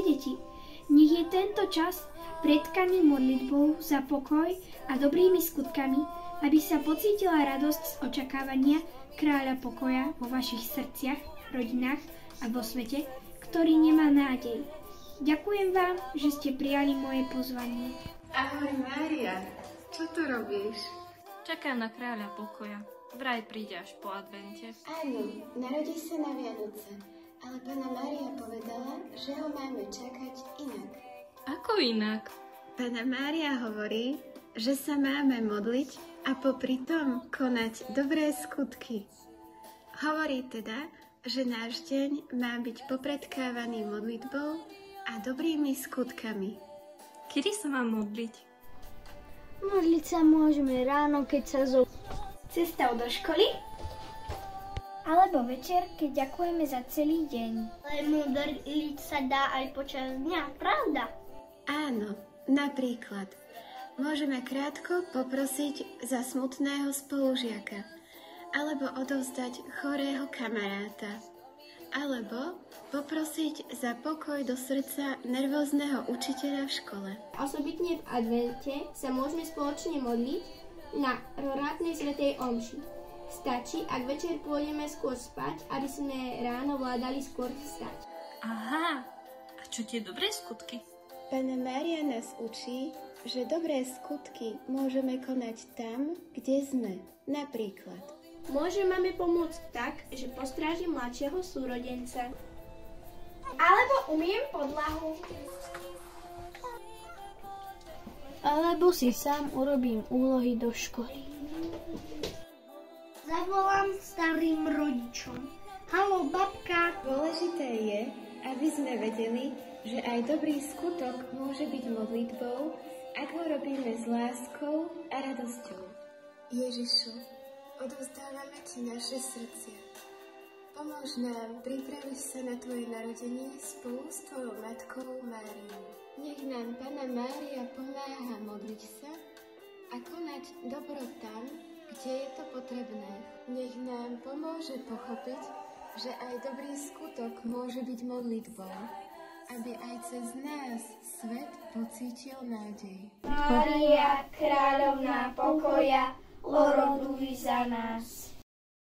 deti, nech je tento čas pretkaný modlitbou za pokoj a dobrými skutkami, aby sa pocítila radosť z očakávania kráľa pokoja vo vašich srdciach, rodinách a vo svete, ktorý nemá nádej. Ďakujem vám, že ste prijali moje pozvanie. Ahoj Mária, čo tu robíš? Čakám na kráľa pokoja. Vraj príde až po advente. Áno, narodí sa na Vianoce, ale Panna Mária povedala, že ho máme čakať inak. Ako inak? Panna Mária hovorí, že sa máme modliť a popri tom konať dobré skutky. Hovorí teda, že náš deň má byť popredkávaný modlitbou a dobrými skutkami. Kedy sa mám modliť? Modliť sa môžeme ráno, keď sa Cestou do školy? Alebo večer, keď ďakujeme za celý deň. Ale modliť sa dá aj počas dňa, pravda? Áno, napríklad môžeme krátko poprosiť za smutného spolužiaka, alebo odovzdať chorého kamaráta, alebo poprosiť za pokoj do srdca nervózneho učiteľa v škole. Osobitne v advente sa môžeme spoločne modliť na rorátnej svätej omši. Stačí, ak večer pôjdeme skôr spať, aby sme ráno vládali skôr vstať. Aha, a čo tie dobré skutky? Panna Mária nás učí, že dobré skutky môžeme konať tam, kde sme. Napríklad Môže mame pomôcť tak, že postrážim mladšieho súrodenca. Alebo umiem podlahu. Alebo si sám urobím úlohy do školy. Zavolám starým rodičom. Haló, babka. dôležité je, aby sme vedeli, že aj dobrý skutok môže byť modlitbou, ak ho robíme s láskou a radosťou. Ježišu, odovzdávame Ti naše srdcia. Pomôž nám pripraviť sa na Tvoje narodenie spolu s Tvojou matkou Máriou. Nech nám Panna Mária pomáha modliť sa a konať dobro tam, kde je to potrebné. Nech nám pomôže pochopiť, že aj dobrý skutok môže byť modlitbou, aby aj cez nás svet pocítil nádej. Mária, kráľovná pokoja, oroduj za nás.